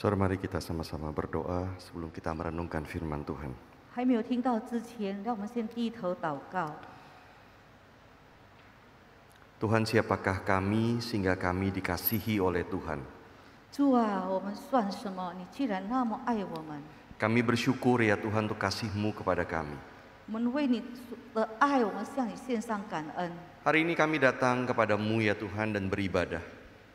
Saudara, mari kita sama-sama berdoa sebelum kita merenungkan firman Tuhan. 还没有听到之前，让我们先低头祷告。 Tuhan, siapakah kami sehingga kami dikasihi oleh Tuhan? 主啊，我们算什么？你既然那么爱我们， Kami bersyukur ya Tuhan untuk kasih-Mu kepada kami. 我们为你的爱，我们向你献上感恩。 Hari ini kami datang kepada-Mu ya Tuhan dan beribadah.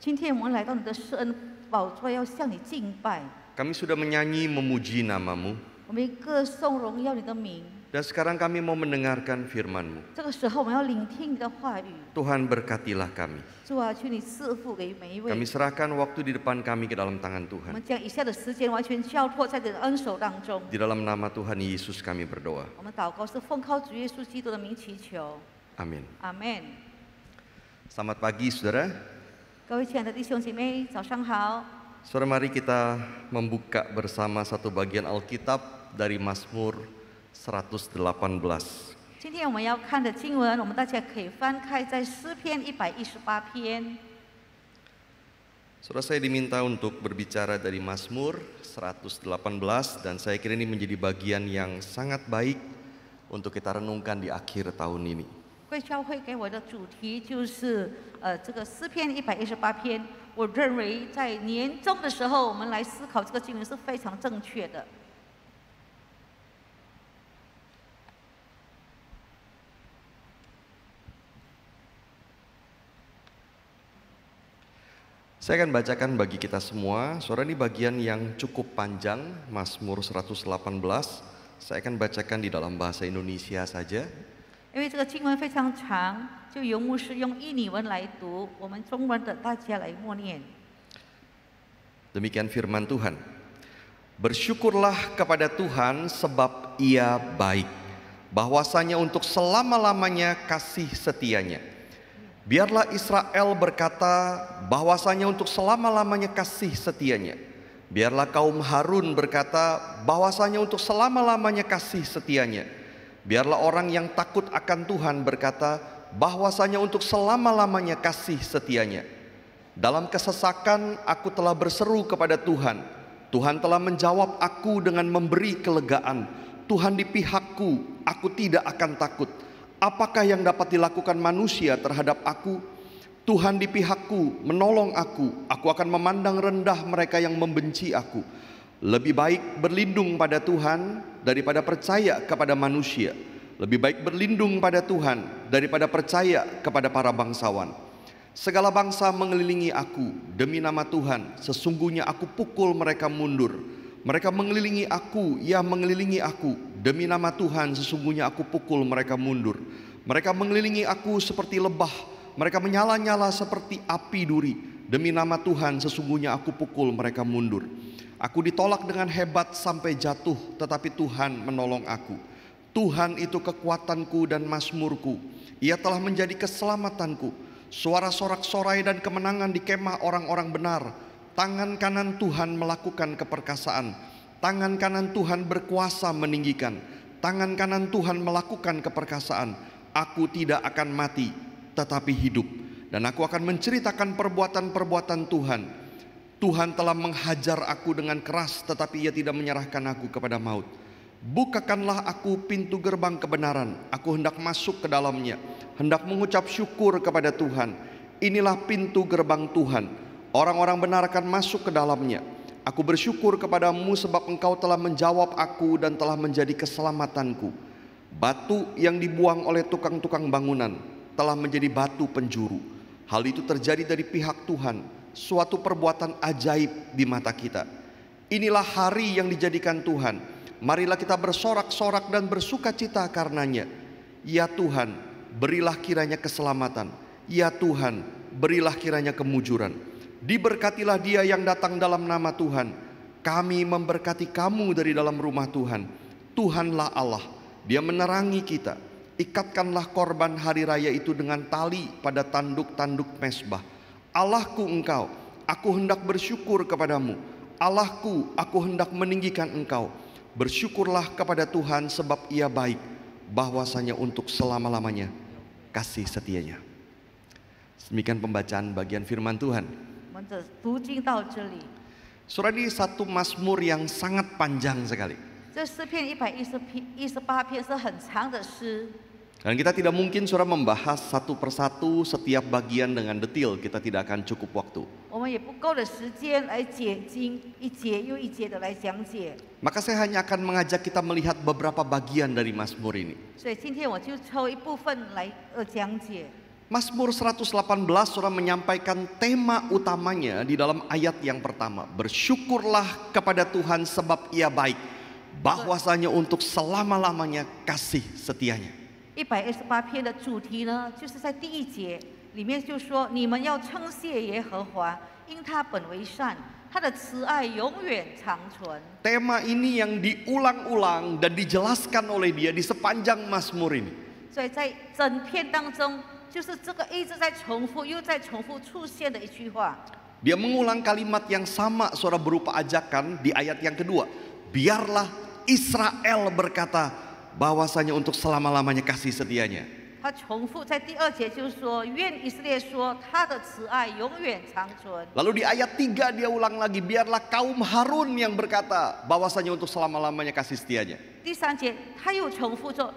今天我们来到你的施恩宝座，要向你敬拜。 Kami sudah menyanyi memuji nama-Mu, 我们歌颂荣耀你的名。 dan sekarang kami mau mendengarkan firman-Mu. 这个时候，我们要聆听你的话语。 Tuhan, berkatilah kami. 主啊，求你赐福给每一位。 Kami serahkan waktu di depan kami ke dalam tangan 我 Tuhan. 们将以下的时间完全交托在你的恩手当中。 Di dalam nama Tuhan Yesus kami berdoa. 我们祷告是奉靠主耶稣基督的名祈求， Amin. 阿门。 Selamat pagi saudara. 各位亲爱的弟兄姐妹，早上好。 Saudara, mari kita membuka bersama satu bagian Alkitab dari Mazmur 118. 今天我们要看的经文，我们大家可以翻开在诗篇118篇。 Saudara, saya diminta untuk berbicara dari Mazmur 118 dan saya kira ini menjadi bagian yang sangat baik untuk kita renungkan di akhir tahun ini. 贵教会给我的主题就是这个诗篇118篇。我认为在年终的时候，我们来思考这个经文是非常正确的。 Saya akan bacakan bagi kita semua. Saudara, ini bagian yang cukup panjang, Mazmur 118. Saya akan bacakan di dalam bahasa Indonesia saja. 因为这个经文非常长，就由牧师用印尼文来读，我们中文的大家来默念。 Demikian firman Tuhan. Bersyukurlah kepada Tuhan sebab Ia baik, bahwasanya untuk selama-lamanya kasih setianya. Biarlah Israel berkata bahwasanya untuk selama-lamanya kasih setianya. Biarlah kaum Harun berkata bahwasanya untuk selama-lamanya kasih setianya. Biarlah orang yang takut akan Tuhan berkata bahwasanya untuk selama-lamanya kasih setianya. Dalam kesesakan aku telah berseru kepada Tuhan. Tuhan telah menjawab aku dengan memberi kelegaan. Tuhan di pihakku, aku tidak akan takut. Apakah yang dapat dilakukan manusia terhadap aku? Tuhan di pihakku, menolong aku. Aku akan memandang rendah mereka yang membenci aku. Lebih baik berlindung pada Tuhan daripada percaya kepada manusia. Lebih baik berlindung pada Tuhan daripada percaya kepada para bangsawan. Segala bangsa mengelilingi aku, demi nama Tuhan, sesungguhnya aku pukul mereka mundur. Mereka mengelilingi aku, ya mengelilingi aku, demi nama Tuhan, sesungguhnya aku pukul mereka mundur. Mereka mengelilingi aku seperti lebah, mereka menyala-nyala seperti api duri. Demi nama Tuhan, sesungguhnya aku pukul mereka mundur. Aku ditolak dengan hebat sampai jatuh, tetapi Tuhan menolong aku. Tuhan itu kekuatanku dan mazmurku, Ia telah menjadi keselamatanku. Suara sorak-sorai dan kemenangan di kemah orang-orang benar. Tangan kanan Tuhan melakukan keperkasaan. Tangan kanan Tuhan berkuasa meninggikan. Tangan kanan Tuhan melakukan keperkasaan. Aku tidak akan mati, tetapi hidup. Dan aku akan menceritakan perbuatan-perbuatan Tuhan. Tuhan telah menghajar aku dengan keras, tetapi Ia tidak menyerahkan aku kepada maut. Bukakanlah aku pintu gerbang kebenaran. Aku hendak masuk ke dalamnya, hendak mengucap syukur kepada Tuhan. Inilah pintu gerbang Tuhan. Orang-orang benar akan masuk ke dalamnya. Aku bersyukur kepadamu sebab engkau telah menjawab aku dan telah menjadi keselamatanku. Batu yang dibuang oleh tukang-tukang bangunan telah menjadi batu penjuru. Hal itu terjadi dari pihak Tuhan, suatu perbuatan ajaib di mata kita. Inilah hari yang dijadikan Tuhan. Marilah kita bersorak-sorak dan bersuka cita karenanya. Ya Tuhan, berilah kiranya keselamatan. Ya Tuhan, berilah kiranya kemujuran. Diberkatilah dia yang datang dalam nama Tuhan. Kami memberkati kamu dari dalam rumah Tuhan. Tuhanlah Allah, Dia menerangi kita. Ikatkanlah korban hari raya itu dengan tali pada tanduk-tanduk mezbah. Allahku engkau, aku hendak bersyukur kepadamu. Allahku, aku hendak meninggikan engkau. Bersyukurlah kepada Tuhan sebab Ia baik, bahwasanya untuk selama-lamanya kasih setianya. Demikian pembacaan bagian firman Tuhan. 我们的读经到这里。Saudara, ini satu Mazmur yang sangat panjang sekali. 这诗篇118篇是很长的诗， Dan kita tidak mungkin saudara membahas satu persatu setiap bagian dengan detail, kita tidak akan cukup waktu. 我们也不够的时间来解经，一节又一节的来讲解。 Maka saya hanya akan mengajak kita melihat beberapa bagian dari Mazmur ini. 所以今天我就抽一部分来讲解。 Mazmur 118 saudara menyampaikan tema utamanya di dalam ayat yang pertama. Bersyukurlah kepada Tuhan sebab Ia baik, bahwasanya untuk selama-lamanya kasih setianya. 128篇的主题呢，就是在第1节里面就说：你们要称谢耶和华，因他本为善，他的慈爱永远长存。 Tema ini yang diulang-ulang dan dijelaskan oleh dia di sepanjang Mazmur ini. 所以在整篇当中，就是这个一直在重复又在重复出现的一句话。 Dia mengulang kalimat yang sama saudara berupa ajakan di ayat yang kedua. Biarlah Israel berkata bahwasanya untuk selama-lamanya kasih setianya. 他重复在第2节就是说：愿以色列说，他的慈爱永远长存。 Lalu di ayat 3 dia ulang lagi. Biarlah kaum Harun yang berkata bahwasanya untuk selama-lamanya kasih setianya. 第3节他又重复说：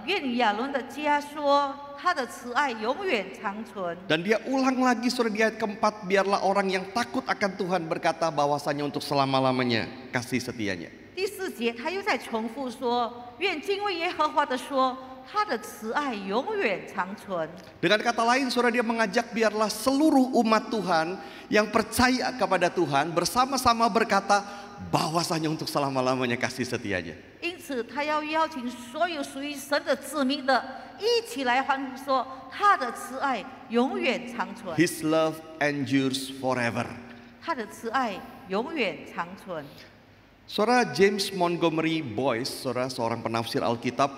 愿亚伦的家说，他的慈爱永远长存。 Dan dia ulang lagi saudara di ayat keempat. Biarlah orang yang takut akan Tuhan berkata bahwasanya untuk selama-lamanya kasih setianya. 第4节他又在重复说：愿敬畏耶和华的说，他的慈爱永远长存。 Dengan kata lain saudara, dia mengajak biarlah seluruh umat Tuhan yang percaya kepada Tuhan bersama-sama berkata bahwasanya untuk selama-lamanya kasih setianya. 因此，他要邀请所有属于神的子民的，一起来欢呼说：他的慈爱永远长存。 His love endures forever. 他的慈爱永远长存。 Saudara, James Montgomery Boyce, saudara, seorang penafsir Alkitab,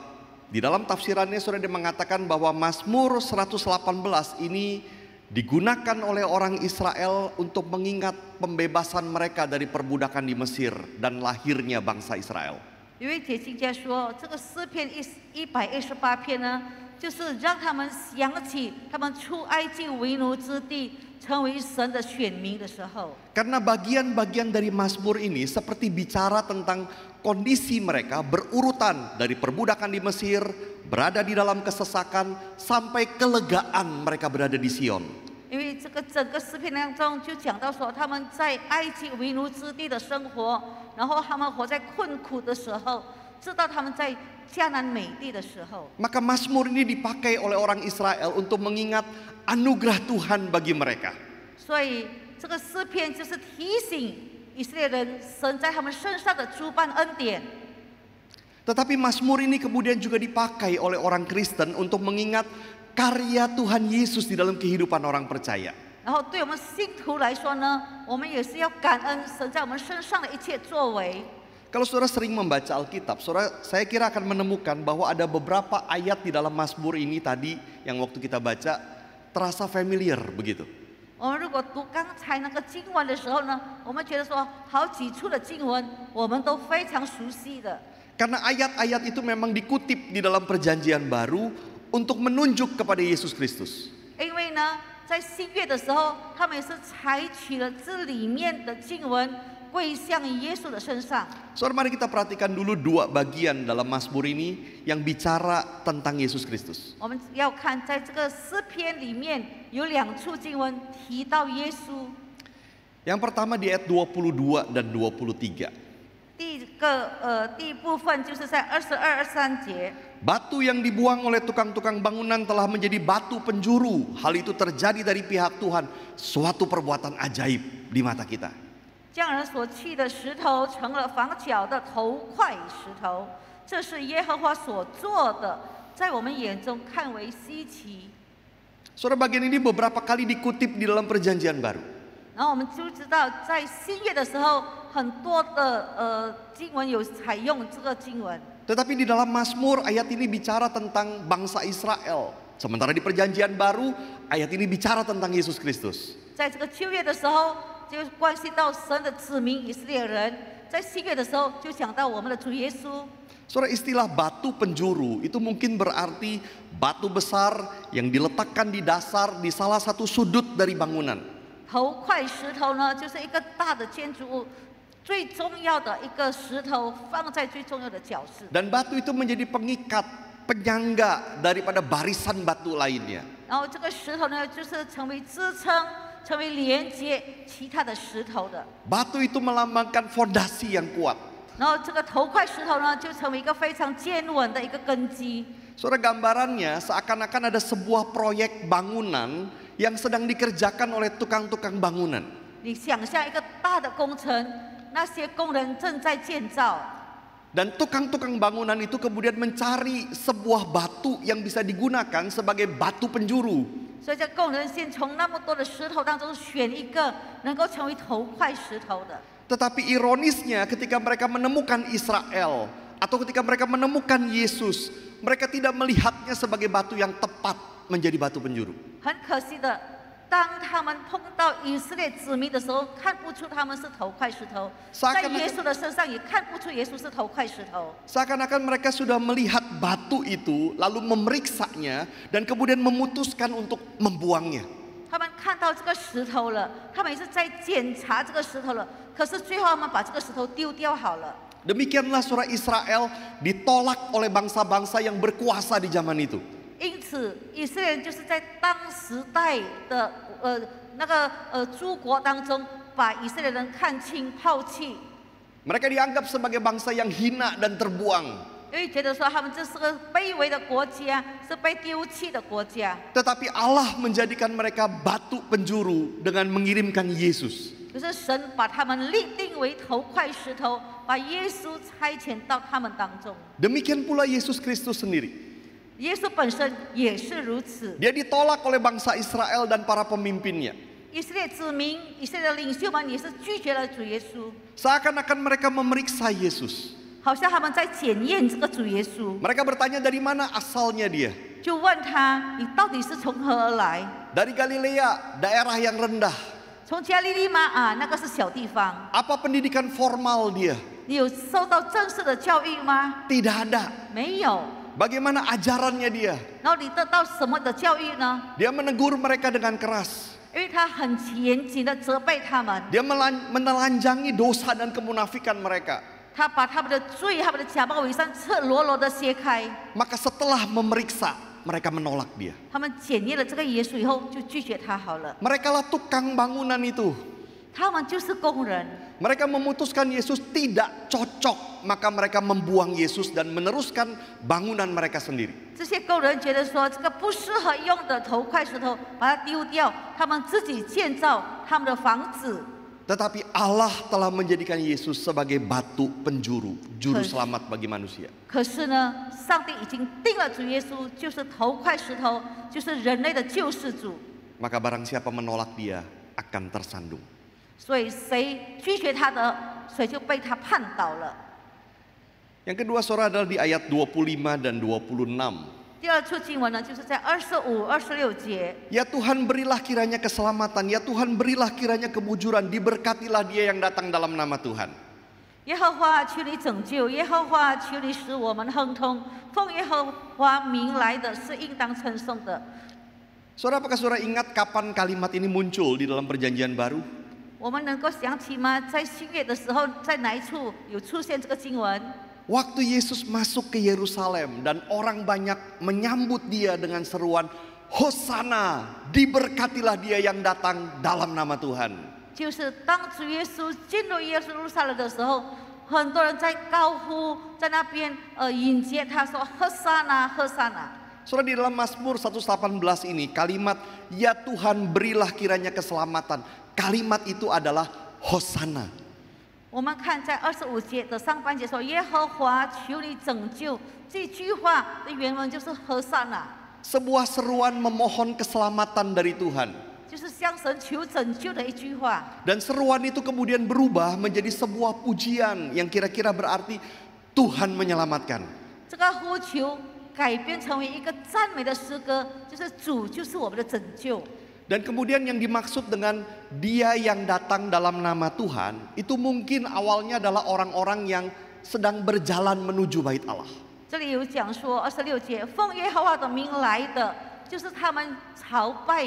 di dalam tafsirannya saudara dia mengatakan bahwa Mazmur 118 ini digunakan oleh orang Israel untuk mengingat pembebasan mereka dari perbudakan di Mesir dan lahirnya bangsa Israel. 有位解经家说，这个诗篇128篇呢，就是让他们想起他们出埃及为奴之地，成为神的选民的时候。 Karena bagian-bagian dari Mazmur ini seperti bicara tentang kondisi mereka berurutan dari perbudakan di Mesir, berada di dalam kesesakan, sampai kelegaan mereka berada di Sion. 因为这个整个诗篇当中就讲到说，他们在埃及为奴之地的生活，然后他们活在困苦的时候，直到他们在迦南美地的时候。 Maka Mazmur ini dipakai oleh orang Israel untuk mengingat anugerah Tuhan bagi mereka. 所以这个诗篇就是提醒以色列人，神在他们身上的诸般恩典。 Tetapi Mazmur ini kemudian juga dipakai oleh orang Kristen untuk mengingat karya Tuhan Yesus di dalam kehidupan orang percaya. 然后对我们信徒来说呢，我们也是要感恩神在我们身上的一切作为。 Kalau saudara sering membaca Alkitab, saudara, saya kira akan menemukan bahwa ada beberapa ayat di dalam Mazmur ini tadi yang waktu kita baca terasa familiar begitu. 我们如果读刚才那个经文的时候呢，我们觉得说好几处的经文我们都非常熟悉的。 Karena ayat-ayat itu memang dikutip di dalam perjanjian baru untuk menunjuk kepada Yesus Kristus. 因为呢，在新约的时候，他们也是采取了这里面的经文归向耶稣的身上。 Saudara, mari kita perhatikan dulu dua bagian dalam Mazmur ini yang bicara tentang Yesus Kristus. 我们要看在这个诗篇里面有2处经文提到耶稣。 Yang pertama di ayat 22 dan 23. 第一部分就是在22、23节。 Batu yang dibuang oleh tukang-tukang bangunan telah menjadi batu penjuru. Hal itu terjadi dari pihak Tuhan. Suatu perbuatan ajaib di mata kita. 匠人所弃的石头成了房角的头块石头，这是耶和华所做的，在我们眼中看为稀奇。 Saudara, bagian ini beberapa kali dikutip di dalam perjanjian baru. 然后我们就知道，在新约的时候，很多的经文有采用这个经文。 Tetapi di dalam Mazmur ayat ini bicara tentang bangsa Israel. Sementara di perjanjian baru ayat ini bicara tentang Yesus Kristus. 在这个旧约的时候，就关系到神的子民以色列人；在新约的时候，就讲到我们的主耶稣。 Saudara, istilah batu penjuru itu mungkin berarti batu besar yang diletakkan di dasar di salah satu sudut dari bangunan. 头块石头呢，就是一个大的建筑物，最重要的一个石头放在最重要的角饰。 Dan batu itu menjadi pengikat, penyangga daripada barisan batu lainnya. 然后这个石头呢，就是成为支撑、成为连接其他的石头的。 Batu itu melambangkan fondasi yang kuat. 然后这个头块石头呢，就成为一个非常坚稳的一个根基。 Saudara, gambarannya seakan-akan ada sebuah proyek bangunan yang sedang dikerjakan oleh tukang-tukang bangunan. 你想象一个大的工程，那些工人正在建造。 Dan tukang-tukang bangunan itu kemudian mencari sebuah batu yang bisa digunakan sebagai batu penjuru. 所以这工人先从那么多的石头当中选一个能够成为头块石头的。 Tetapi ironisnya ketika mereka menemukan Israel atau ketika mereka menemukan Yesus, mereka tidak melihatnya sebagai batu yang tepat menjadi batu penjuru. 很可惜的，当他们碰到以色列子民的时候，看不出他们是头块石头；在耶稣的身上也看不出耶稣是头块石头。 Seakan-akan mereka sudah melihat batu itu, lalu memeriksanya dan kemudian memutuskan untuk membuangnya. 他们看到这个石头了，他们也是在检查这个石头了，可是最后他们把这个石头丢掉好了。 Demikianlah surah Israel ditolak oleh bangsa-bangsa yang berkuasa di zaman itu. 因此，以色列人就是在当时代的诸国当中，把以色列人看轻、抛弃。 Mereka dianggap sebagai bangsa yang hina dan terbuang. 因为觉得说他们这是个卑微的国家，是被丢弃的国家。 Tetapi Allah menjadikan mereka batu penjuru dengan mengirimkan Yesus. 可是神把他们立定为头块石头，把耶稣差遣到他们当中。 Demikian pula Yesus Kristus sendiri. 耶稣本身也是如此。 Dia ditolak oleh bangsa Israel dan para pemimpinnya. 以色列子民、以色列的领袖们也是拒绝了主耶稣， Seakan-akan mereka memeriksa Yesus. 好像他们在检验这个主耶稣， Mereka bertanya dari mana asalnya dia. 就问他：“你到底是从何而来？” Dari Galilea, daerah yang rendah. 从加利利吗？啊，那个是小地方。 Apa pendidikan formal dia? 你有受到正式的教育吗？ Tidak ada. 没有。 Bagaimana ajarannya dia? 然后你得到什么的教育呢？ Dia menegur mereka dengan keras. 因为他很严谨的责备他们， Dia menelanjangi dosa dan kemunafikan mereka. 他把他们的罪、他们的假冒伪善赤裸裸的揭开。 Maka setelah memeriksa, mereka menolak dia. 他们检验了这个耶稣以后，就拒绝他好了。 Mereka lah tukang bangunan itu. 他们就是工人。 Mereka memutuskan Yesus tidak cocok, maka mereka membuang Yesus dan meneruskan bangunan mereka sendiri. 这些工人觉得说这个不适合用的头块石头，把它丢掉，他们自己建造他们的房子。 Tetapi Allah telah menjadikan Yesus sebagai batu penjuru, juru selamat bagi manusia. 可是呢，上帝已经定了主耶稣就是头块石头，就是人类的救世主。 Maka barang siapa menolak dia akan tersandung. 所以谁拒绝他的，谁就被他绊倒了。 Yang kedua saudara adalah di ayat 25 dan 26. 第二处经文呢，就是在25、26节。 Ya Tuhan berilah kiranya keselamatan, ya Tuhan berilah kiranya kemujuran, diberkatilah dia yang datang dalam nama Tuhan. 耶和华求你拯救，耶和华求你使我们亨通。奉耶和华名来的是应当称颂的。 Saudara, apakah saudara ingat kapan kalimat ini muncul di dalam perjanjian baru? 我们能够想起吗？在新约的时候，在哪一处有出现这个经文？ Waktu Yesus masuk ke Yerusalem dan orang banyak menyambut dia dengan seruan Hosana, diberkatilah dia yang datang dalam nama Tuhan. 就是当主耶稣进入耶路撒冷的时候，很多人在高呼，在那边迎接他说：“何沙那，何沙那。” Saudara, di dalam Mazmur 118 ini kalimat ya Tuhan berilah kiranya keselamatan. Kalimat itu adalah Hosana. 我们看在25节的上半节说：“耶和华求你拯救。”这句话的原文就是何沙那， Sebuah seruan memohon keselamatan dari Tuhan. 就是向神求拯救的一句话。 Dan seruan itu kemudian berubah menjadi sebuah pujian yang kira-kira berarti Tuhan menyelamatkan. 这个呼求改编成为一个赞美的诗歌，就是主就是我们的拯救。 Dan kemudian yang dimaksud dengan dia yang datang dalam nama Tuhan, itu mungkin awalnya adalah orang-orang yang sedang berjalan menuju bait Allah. 这里有讲说26节，奉耶和华的名来的，就是他们朝拜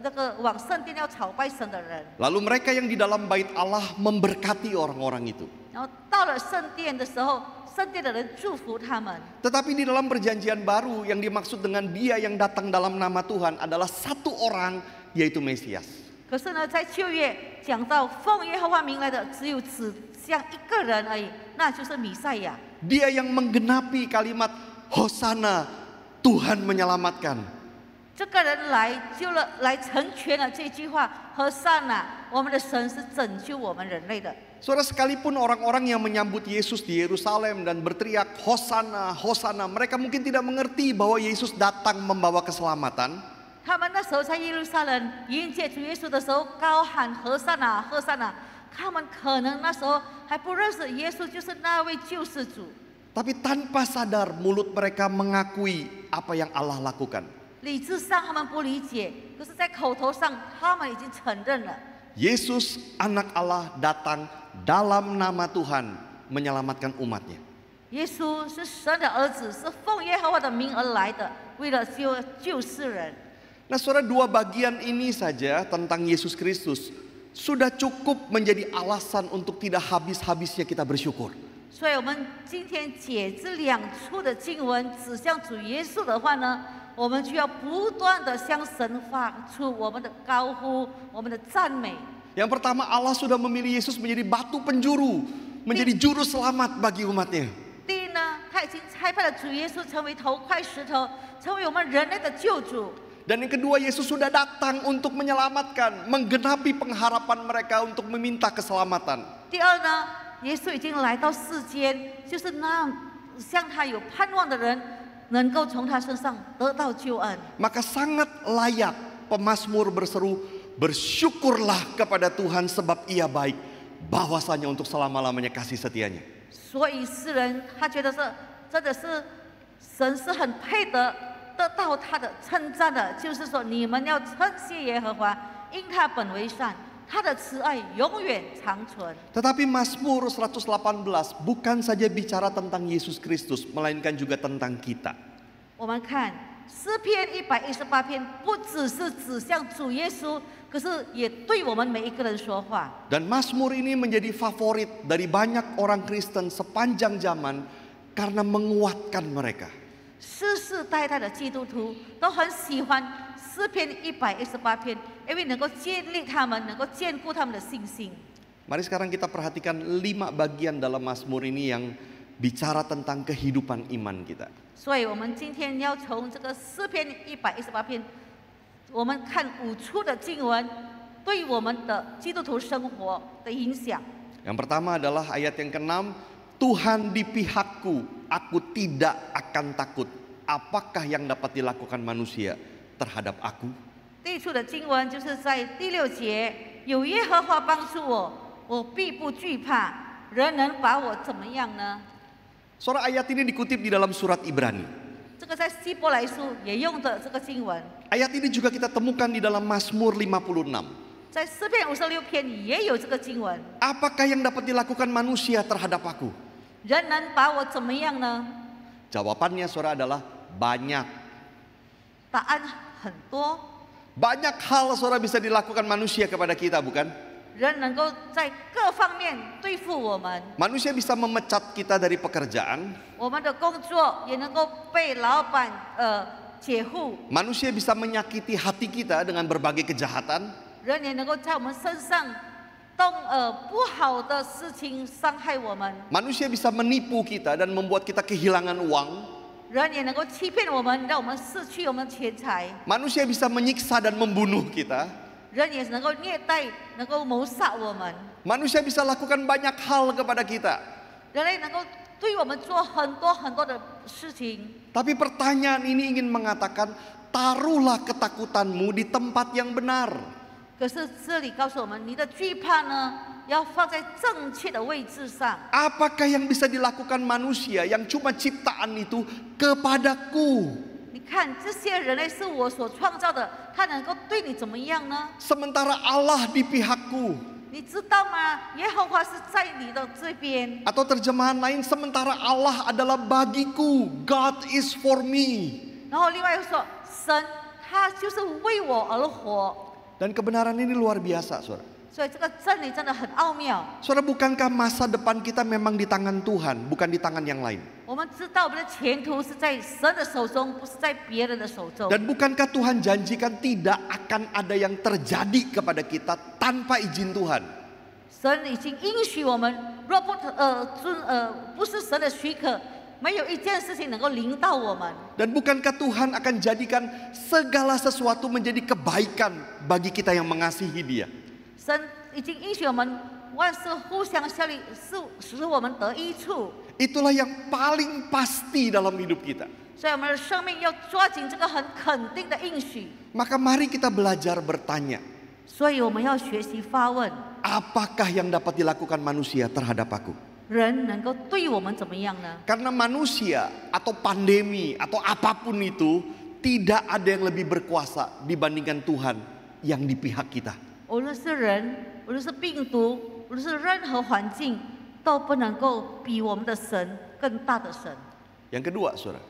那个往圣殿要朝拜神的人。 Lalu mereka yang di dalam bait Allah memberkati orang-orang itu. 然后到了圣殿的时候，圣殿的人祝福他们。 Tetapi di dalam perjanjian baru yang dimaksud dengan dia yang datang dalam nama Tuhan adalah satu orang, yaitu Mesias. 可是呢，在旧约讲到奉耶和华名来的，只有指向一个人而已，那就是弥赛亚。 Dia yang menggenapi kalimat Hosana, Tuhan menyelamatkan. 这个人来成全了这句话，和善呐，我们的神是拯救我们人类的。 Saudara, sekalipun orang-orang yang menyambut Yesus di Yerusalem dan berteriak Hosana, Hosana, mereka mungkin tidak mengerti bahwa Yesus datang membawa keselamatan. 他们那时候在耶路撒冷迎接主耶稣的时候，高喊和善呐，和善呐。他们可能那时候还不认识耶稣就是那位救世主。 Tapi tanpa sadar mulut mereka mengakui apa yang Allah lakukan. 理智上他们不理解，可是在口头上他们已经承认了。 Yesus anak Allah datang dalam nama Tuhan menyelamatkan umatnya. 耶稣是神的儿子，是奉耶和华的名而来的，为了救世人。 Nah, saudara, dua bagian ini saja tentang Yesus Kristus sudah cukup menjadi alasan untuk tidak habis-habisnya kita bersyukur. 所以，我们今天解这两处的经文指向主耶稣的话呢，我们就要不断的向神发出我们的高呼，我们的赞美。 Yang pertama, Allah sudah memilih Yesus menjadi batu penjuru, menjadi juru selamat bagi umatnya. 第一呢，他已经差派了主耶稣成为头块石头，成为我们人类的救主。 Dan yang kedua, Yesus sudah datang untuk menyelamatkan, menggenapi pengharapan mereka untuk meminta keselamatan. 第二呢，耶稣已经来到世间，就是让向他有盼望的人能够从他身上得到救恩。 Maka sangat layak pemazmur berseru, bersyukurlah kepada Tuhan sebab Ia baik, bahwasanya untuk selama-lamanya kasih setianya. 所以世人他觉得真的是神是很配得到他的称赞的，就是说你们要称谢耶和华，因他本为善，他的慈爱永远长存。 Tetapi Mazmur 118 bukan saja bicara tentang Yesus Kristus, melainkan juga tentang kita. 我们看诗篇118篇，不只是指向主耶稣，可是也对我们每一个人说话。 Dan Mazmur ini menjadi favorit dari banyak orang Kristen sepanjang zaman karena menguatkan mereka. 世世代代的基督徒都很喜欢诗篇118篇，因为能够建立他们，能够坚固他们的信心。 Mari sekarang kita perhatikan 5 bagian dalam Mazmur ini yang bicara tentang kehidupan iman kita. 所以，我们今天要从这个诗篇118篇，我们看5处的经文对我们的基督徒生活的影响。 Yang pertama adalah ayat yang ke-6, Tuhan di pihakku, aku tidak akan takut. Apakah yang dapat dilakukan manusia terhadap aku? 第一处的经文就是在第6节，有耶和华帮助我，我必不惧怕，人能把我怎么样呢？ Saudara, ayat ini dikutip di dalam surat Ibrani. 这个在希伯来书也用的这个经文， Ayat ini juga kita temukan di dalam Mazmur 56. 在诗篇56篇也有这个经文。 Apakah yang dapat dilakukan manusia terhadap aku? 人能把我怎么样呢？ Jawabannya, saudara, adalah banyak. 答案很多， Banyak hal, saudara, bisa dilakukan manusia kepada kita, bukan? 人能够在各方面对付我们， Manusia bisa memecat kita dari pekerjaan. 我们的工作也能够被老板解雇， Manusia bisa menyakiti hati kita dengan berbagai kejahatan. 人也能够在我们身上动不好的事情伤害我们， Manusia bisa menipu kita dan membuat kita kehilangan uang. 人也能够欺骗我们，让我们失去我们的钱财， Manusia bisa menyiksa dan membunuh kita. 人也能够虐待，能够谋杀我们， Manusia bisa lakukan banyak hal kepada kita. 人类能够对我们做很多的事情。 Tapi pertanyaan ini ingin mengatakan, taruhlah ketakutanmu di tempat yang benar. 可是这里告诉我们，你的惧怕呢，要放在正确的位置上。 Apakah yang bisa dilakukan manusia yang cuma ciptaan itu kepadaku? 你看，这些人类是我所创造的，他能够对你怎么样呢？ Sementara Allah di pihakku. 你知道吗？耶和华是在你的这边。 Atau terjemahan lain, sementara Allah adalah bagiku. God is for me. 然后另外又说，神他就是为我而活。 Dan kebenaran ini luar biasa, saudara. 所以这个真理真的很奥妙。 Saudara, bukankah masa depan kita memang di tangan Tuhan, bukan di tangan yang lain? 我们知道我们的前途是在神的手中，不是在别人的手中。 Dan bukankah Tuhan janjikan tidak akan ada yang terjadi kepada kita tanpa izin Tuhan? 神已经应许我们，若不是神的许可，没有一件事情能够临到我们。 Dan bukankah Tuhan akan jadikan segala sesuatu menjadi kebaikan bagi kita yang mengasihi Dia? 神已经应许我们，万事互相效力，使我们得益处。 Itulah yang paling pasti dalam hidup kita. 所以我们的生命要抓紧这个很肯定的应许。 Maka mari kita belajar bertanya, 所以我们要学习发问： apakah yang dapat dilakukan manusia terhadap aku? 人能够对我们怎么样呢？ Karena manusia atau pandemi atau apapun itu tidak ada yang lebih berkuasa dibandingkan Tuhan yang di pihak kita. 无论是人，无论是病毒，无论是任何环境，都不能够比我们的神更大的神。 Yang kedua, saudara,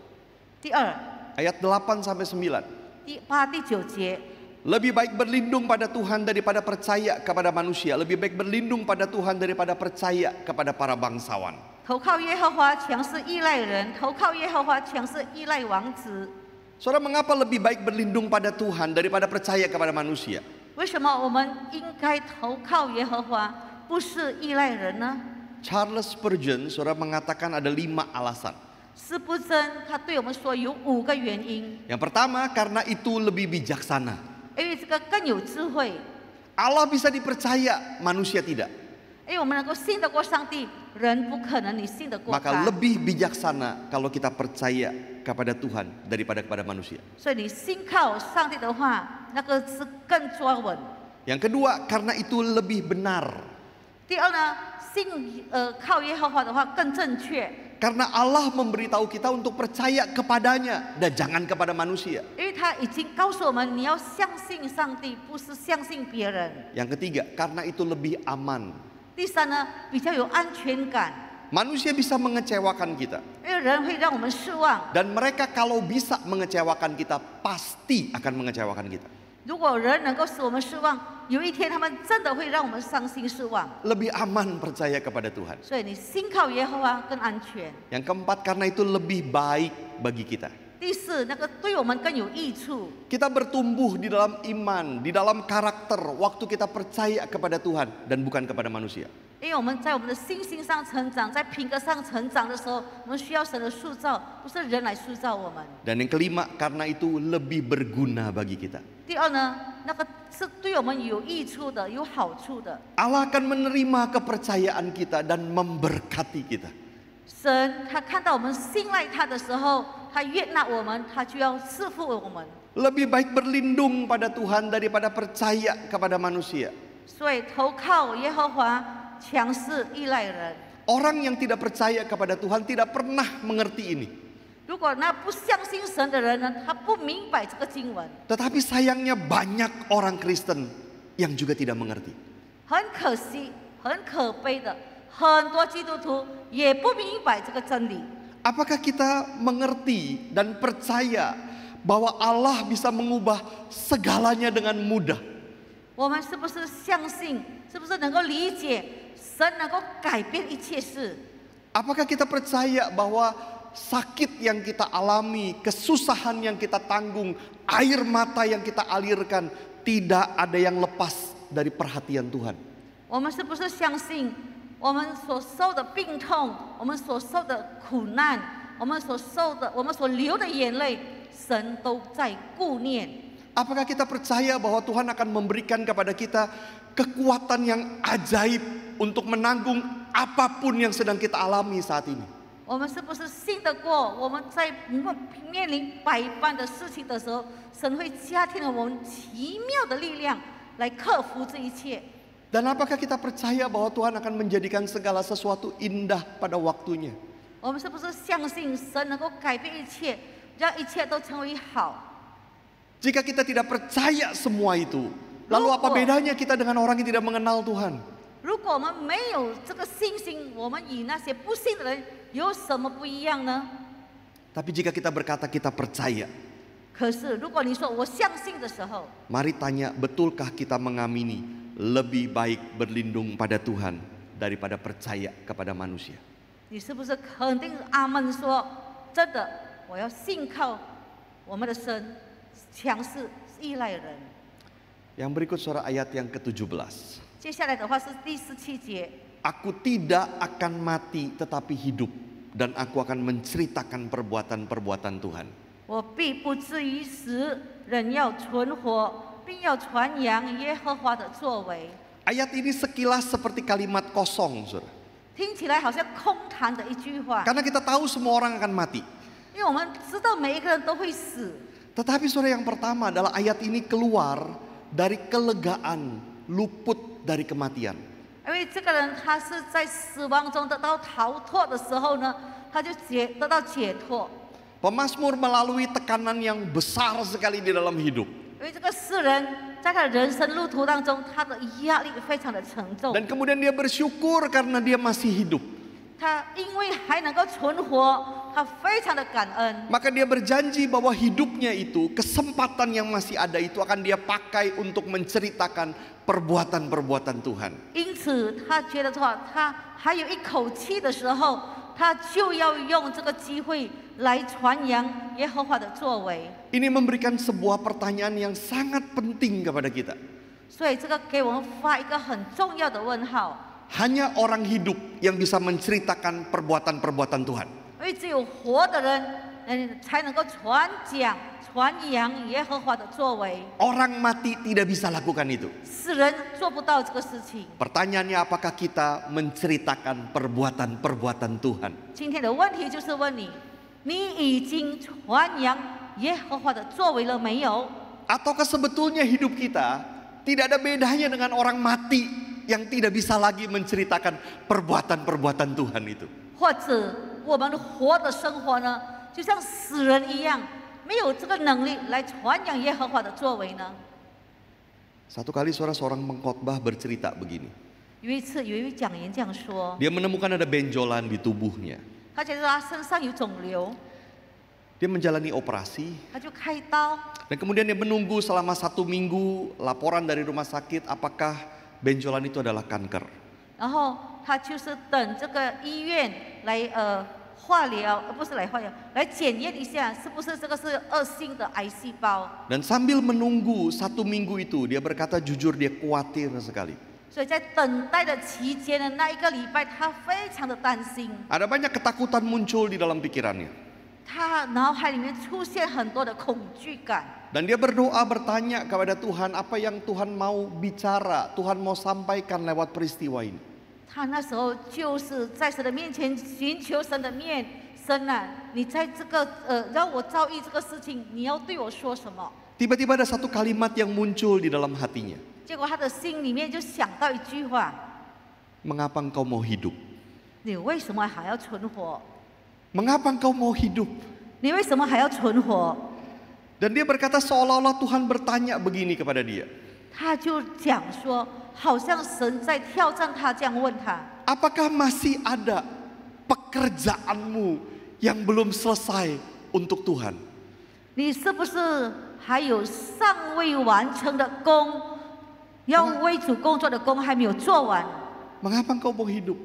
第二， ayat 8 sampai 9. 第八、第九节， Lebih baik berlindung pada Tuhan daripada percaya kepada manusia. Lebih baik berlindung pada Tuhan daripada percaya kepada para bangsawan. 投靠耶和华强是依赖人，投靠耶和华强是依赖王子。 Saudara, mengapa lebih baik berlindung pada Tuhan daripada percaya kepada manusia? 为什么我们应该投靠耶和华，不是依赖人呢？ Charles Spurgeon, saudara, mengatakan ada 5 alasan. 斯布真他对我们说有5个原因， Yang pertama, karena itu lebih bijaksana. 因为这个更有智慧， Allah bisa dipercaya, manusia tidak. 因为我们能够信得过上帝，人不可能你信得过 Maka 他。 lebih bijaksana kalau kita percaya kepada Tuhan daripada kepada manusia. 所以你信靠上帝的话，那个是更抓稳。 Yang kedua, karena itu lebih benar. 第二呢，靠耶和华的话更正确， Karena Allah memberitahu kita untuk percaya kepadanya dan jangan kepada manusia. 因为他已经告诉我们，你要相信上帝，不是相信别人。 Yang ketiga, karena itu lebih aman. 第三呢，比较有安全感， Manusia bisa mengecewakan kita. 因为人会让我们失望。 Dan mereka kalau bisa mengecewakan kita, pasti akan mengecewakan kita. 如果人能够使我们失望，有一天他们真的会让我们伤心失望。 Lebih aman percaya kepada Tuhan. 所以你信靠耶和华更安全。 Yang keempat, karena itu lebih baik bagi kita. 第四，那个对我们更有益处。 Kita bertumbuh di dalam iman, di dalam karakter waktu kita percaya kepada Tuhan dan bukan kepada manusia. 因为我们在我们的信心上成长，在品格上成长的时候，我们需要神的塑造，不是人来塑造我们。 Dan yang kelima, karena itu lebih berguna bagi kita. 第二呢，那个是对我们有益处的、有好处的。 Allah akan menerima kepercayaan kita dan memberkati kita. 神他看到我们信赖他的时候，他悦纳我们，他就要赐福我们。 Lebih baik berlindung pada Tuhan daripada percaya kepada manusia. 所以投靠耶和华，强势依赖人。 Orang yang tidak percaya kepada Tuhan tidak pernah mengerti ini. 如果那不相信神的人呢，他不明白这个经文， Tetapi sayangnya banyak orang Kristen yang juga tidak mengerti. 很可惜，很可悲的，很多基督徒也不明白这个真理。 Apakah kita mengerti dan percaya bahwa Allah bisa mengubah segalanya dengan mudah? 我们是不是相信？是不是能够理解神能够改变一切事？ Apakah kita percaya bahwa sakit yang kita alami, kesusahan yang kita tanggung, air mata yang kita alirkan, tidak ada yang lepas dari perhatian Tuhan? 我们是不是相信我们所受的病痛，我们所受的苦难，我们所流的眼泪，神都在顾念？ Apakah kita percaya bahwa Tuhan akan memberikan kepada kita kekuatan yang ajaib untuk menanggung apapun yang sedang kita alami saat ini? 我们是不是信得过？我们在面临百般的事情的时候，神会加添了我们奇妙的力量来克服这一切。 Dan apakah kita percaya bahwa Tuhan akan menjadikan segala sesuatu indah pada waktunya? 我们是不是相信神能够改变一切，让一切都成为好？ Jika kita tidak percaya semua itu, lalu apa bedanya kita dengan orang yang tidak mengenal Tuhan? 如果我们没有这个信心，我们与那些不信的人有什么不一样呢？ Tapi jika kita berkata kita percaya, 可是如果你说我相信的时候， Mari tanya, betulkah kita mengamini lebih baik berlindung pada Tuhan daripada percaya kepada manusia? 你是不是肯定阿门说，真的，我要信靠我们的神，强势依赖人。 Yang berikut saudara ayat yang ke-17. 接下来的话是第17节， Aku tidak akan mati tetapi hidup, dan aku akan menceritakan perbuatan-perbuatan Tuhan. 我必不至于死，人要存活，并要传扬耶和华的作为。 Ayat ini sekilas seperti kalimat kosong, saudara. 听起来好像空谈的一句话， Karena kita tahu semua orang akan mati. 因为我们知道每一个人都会死。 Tetapi saudara, yang pertama adalah ayat ini keluar dari kelegaan, luput dari kematian. 因为这个人他是在死亡中得到逃脱的时候呢，他就得到解脱。 Pemazmur melalui tekanan yang besar sekali di dalam hidup. 因为这个诗人在他的人生路途当中，他的压力非常的沉重。 Dan kemudian dia bersyukur karena dia masih hidup. 他因为还能够存活，他非常的感恩。 Maka dia berjanji bahwa hidupnya itu, kesempatan yang masih ada itu akan dia pakai untuk menceritakan perbuatan-perbuatan Tuhan. 因此，他觉得说，他还有一口气的时候，他就要用这个机会来传扬耶和华的作为。 Ini memberikan sebuah pertanyaan yang sangat penting kepada kita. 所以，这个给我们发一个很重要的问号。 Hanya orang hidup yang bisa menceritakan perbuatan-perbuatan Tuhan. 因为只有活的人，才能够传讲、传扬耶和华的作为。 Orang mati tidak bisa lakukan itu. 死人做不到这个事情。 Pertanyaannya, apakah kita menceritakan perbuatan-perbuatan Tuhan? 今天的问题就是问你：你已经传扬耶和华的作为了没有？ Ataukah sebetulnya hidup kita tidak ada bedanya dengan orang mati yang tidak bisa lagi menceritakan perbuatan-perbuatan Tuhan itu? 或者我们活的生活呢，就像死人一样，没有这个能力来传扬耶和华的作为呢？ Satu kali seorang pengkhotbah bercerita begini. 有一次，有一位讲员这样说， Dia menemukan ada benjolan di tubuhnya. 他觉得他身上有肿瘤， Dia menjalani operasi. 他就开刀。 Dan kemudian dia menunggu selama 1 minggu laporan dari rumah sakit apakah benjolan itu adalah kanker. 然后他就是等这个医院来化疗，不是来化疗，来检验一下是不是这个是恶性的癌细胞。 Dan sambil menunggu 1 minggu itu, dia berkata jujur dia khawatir sekali. 所以在等待的期间的那一个礼拜，他非常的担心， Ada banyak ketakutan muncul di dalam pikirannya. 他脑海里面出现很多的恐惧感。 Dan dia berdoa bertanya kepada Tuhan apa yang Tuhan mau bicara, Tuhan mau sampaikan lewat peristiwa ini. 他那时候就是在神的面前寻求神的面，神啊，你在这个让我遭遇这个事情，你要对我说什么？ Tiba-tiba ada satu kalimat yang muncul di dalam hatinya. 结果他的心里面就想到一句话： Mengapa engkau mau hidup? 你为什么还要存活？ Mengapa engkau mau hidup? 你为什么还要存活？ Dan dia berkata seolah-olah Tuhan bertanya begini kepada dia. 他就讲说，好像神在挑战他，这样问他： Apakah masih ada pekerjaanmu yang belum selesai untuk Tuhan? 你是不是还有尚未完成的工，要为主工作的工还没有做完？ Mengapa engkau mau hidup?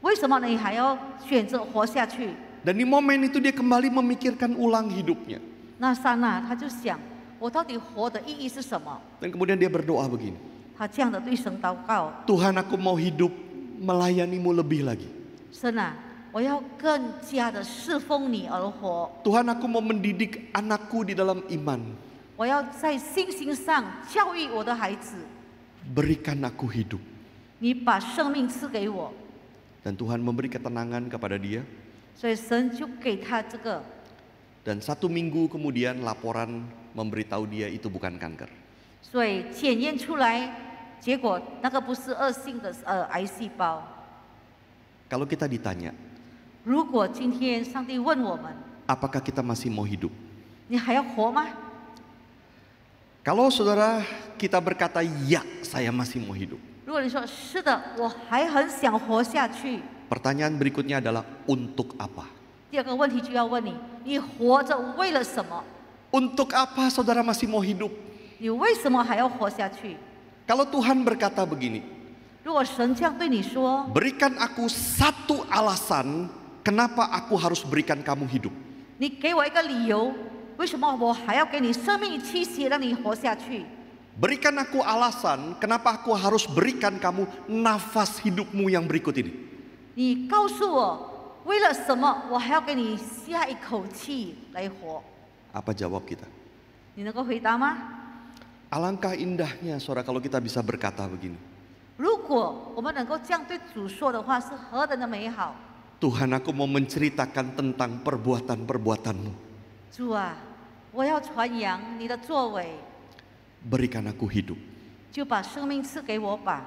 为什么你还要选择活下去？ Dan di momen itu dia kembali memikirkan ulang hidupnya. 那刹那他就想，我到底活的意义是什么？ Dan kemudian dia berdoa begini. 他这样的对神祷告： Tuhan, aku mau hidup melayanimu lebih lagi. 神啊，我要更加的侍奉你而活， Tuhan, aku mau mendidik anakku di dalam iman. 我要在信心上教育我的孩子。 Berikan aku hidup. 你把生命赐给我， Dan Tuhan memberi ketenangan kepada dia. 所以神就给他这个。 Dan 1 minggu kemudian laporan memberitahu dia itu bukan kanker. 所以检验出来，结果那个不是恶性的癌细胞。 Kalau kita ditanya, 如果今天上帝问我们， apakah kita masih mau hidup? 你还要活吗？ Kalau saudara kita berkata, ya saya masih mau hidup. 如果你说是的，我还很想活下去， Pertanyaan berikutnya adalah untuk apa? 第二个问题就要问你：你活着为了什么？ Untuk apa saudara masih mau hidup? 你为什么还要活下去？ Kalau Tuhan berkata begini, 如果神这样对你说， berikan aku satu alasan kenapa aku harus berikan kamu hidup. 你给我一个理由，为什么我还要给你生命气息，让你活下去？ Berikan aku alasan kenapa aku harus berikan kamu nafas hidupmu yang berikut ini. 你告诉我，为了什么我还要给你下一口气来活？ Apa jawab kita? 你能够回答吗？ Alangkah indahnya saudara kalau kita bisa berkata begini. 如果我们能够这样对主说的话，是何等的美好！ Tuhan, aku mau menceritakan tentang perbuatan-perbuatan-Mu. 主啊，我要传扬你的作为， Berikan aku hidup. 就把生命赐给我吧。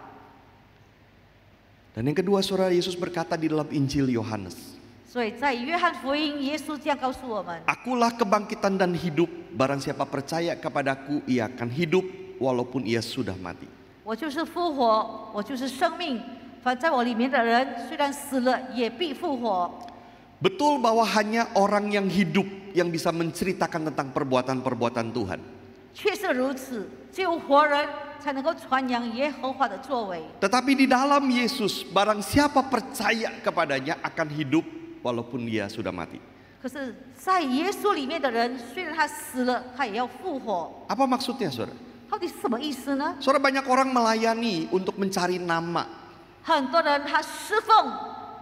Dan yang kedua, saudara, Yesus berkata di dalam Injil Yohanes, 所以在约翰福音，耶稣这样告诉我们： Akulah kebangkitan dan hidup. Barang siapa percaya kepadaku, ia akan hidup walaupun ia sudah mati. 我就是复活，我就是生命。凡在我里面的人，虽然死了，也必复活。 Betul bahwa hanya orang yang hidup yang bisa menceritakan tentang perbuatan-perbuatan Tuhan. 确实如此，只有活人才能够传扬耶和华的作为。 Tetapi di dalam Yesus, barang siapa percaya kepadanya akan hidup walaupun dia sudah mati. 可是，在耶稣里面的人，虽然他死了，他也要复活。 Apa maksudnya, saudara? 到底是什么意思呢？ Saudara, banyak orang melayani untuk mencari nama. 很多人他侍奉，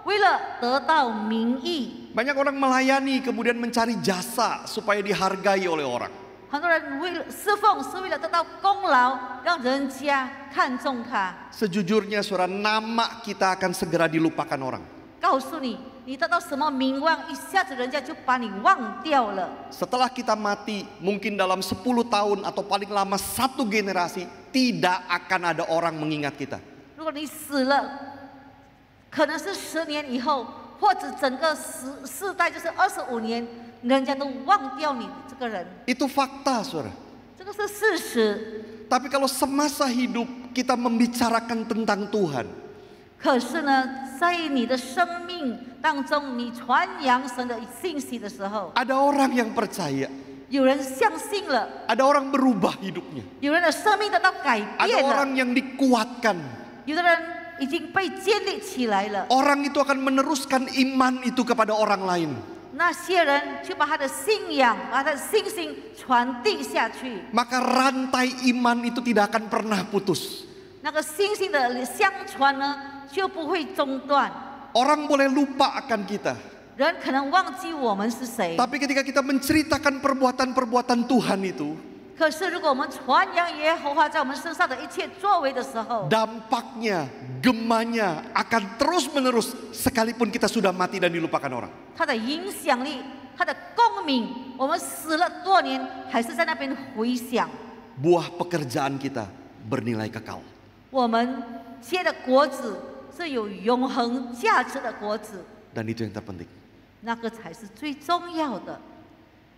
为了得到名义； Banyak orang melayani kemudian mencari jasa supaya dihargai oleh orang. 很多人为了侍奉，是为了得到功劳，让人家看重他。 Sejujurnya, saudara, nama kita akan segera dilupakan orang. 告诉你，你得到什么名望，一下子人家就把你忘掉了。 Setelah kita mati, mungkin dalam 10 tahun atau paling lama 1 generasi, tidak akan ada orang mengingat kita. 如果你死了，可能是10年以后，或者整个世代就是25年，人家都忘掉你这个人， Itu fakta, saudara. 这个是事实。 Tapi kalau semasa hidup kita membicarakan tentang Tuhan, 可是呢，在你的生命当中，你传扬神的信息的时候， ada orang yang percaya, 有人相信了， ada orang berubah hidupnya, 有人的生命得到改 ada 变了， orang yang dikuatkan. 有的人已经被建立起来了。 Orang itu akan meneruskan iman itu kepada orang lain. 那些人就把他的信仰、把他的信心传递下去， Maka rantai iman itu tidak akan pernah putus. 那个信心的相传呢，就不会中断。 Orang boleh lupa akan kita, 人可能忘记我们是谁， tapi ketika kita menceritakan perbuatan-perbuatan Tuhan itu, 可是如果我们传扬耶和华在我们身上的一切作为的时候， dampaknya, gemanya akan terus-menerus sekalipun kita sudah mati dan dilupakan orang. 它的影响力、它的共鸣，我们死了多年，还是在那边回响。 Buah pekerjaan kita bernilai kekal. 我们结的果子是有永恒价值的果子， Dan itu yang terpenting. 那个才是最重要的。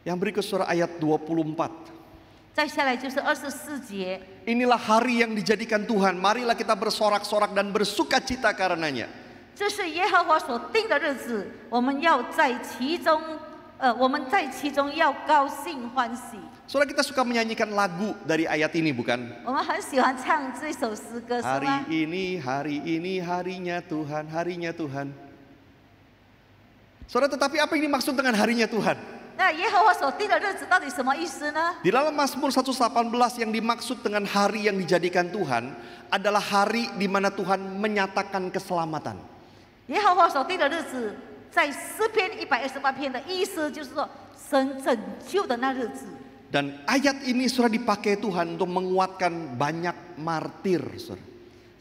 Yang berikut surah ayat 24. 再下来就是24节。 Inilah hari yang dijadikan Tuhan. Marilah kita bersorak-sorak dan bersuka cita karenanya. 这是耶和华所定的日子，我们要在其中，我们在其中要高兴欢喜。 Saudara, kita suka menyanyikan lagu dari ayat ini, bukan? 我们很喜欢唱这首诗歌，是吗？ Hari ini harinya Tuhan, harinya Tuhan. Saudara, tetapi apa yang dimaksud dengan harinya Tuhan? 那耶和华所定的日子到底什么意思呢？ Di dalam Mazmur 118 yang dimaksud dengan hari yang dijadikan Tuhan adalah hari di mana Tuhan menyatakan keselamatan. 耶和华所定的日子，在诗篇128篇的意思就是说，神拯救的那日子。 Dan ayat ini sudah dipakai Tuhan untuk menguatkan banyak martir, saudara.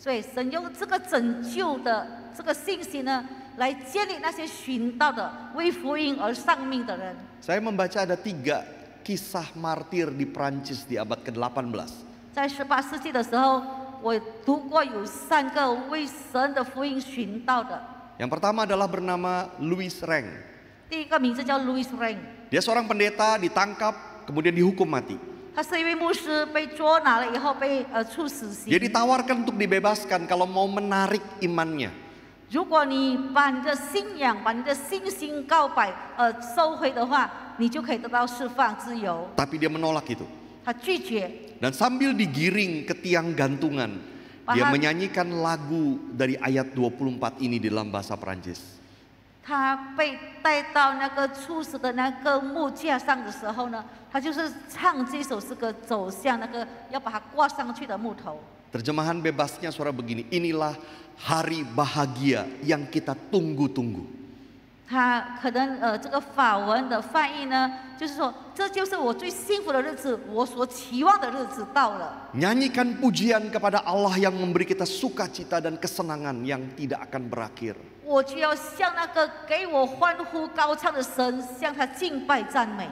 所以神用这个拯救的这个信息呢，来建立那些寻道的为福音而丧命的人。 Saya membaca ada 3 kisah martir di Prancis di abad ke-18. 在18世纪的时候，我读过有3个为神的福音寻道的。 Yang pertama adalah bernama Louis Reng. 第一个名字叫 Louis Reng， Dia seorang pendeta ditangkap kemudian dihukum mati. 他是一位牧师，被捉拿了以后被处死刑。 Dia ditawarkan untuk dibebaskan kalau mau menarik imannya. 如果你把你的信仰、把你的信心告白收回的话，你就可以得到释放自由。 Tapi dia menolak itu. 他拒绝， Dan sambil digiring ke tiang gantungan, dia menyanyikan lagu dari ayat 24 ini di dalam bahasa Perancis. 他被带到那个处死的那个木架上的时候呢，他就是唱这首诗歌，走向那个要把它挂上去的木头。 Terjemahan bebasnya saudara begini, inilah hari bahagia yang kita tunggu-tunggu. 他可能这个法文的翻译呢，就是说这就是我最幸福的日子，我所期望的日子到了。 Nyanyikan pujian kepada Allah yang memberi kita sukacita dan kesenangan yang tidak akan berakhir. 我就要向那个给我欢呼高唱的神，向他敬拜赞美。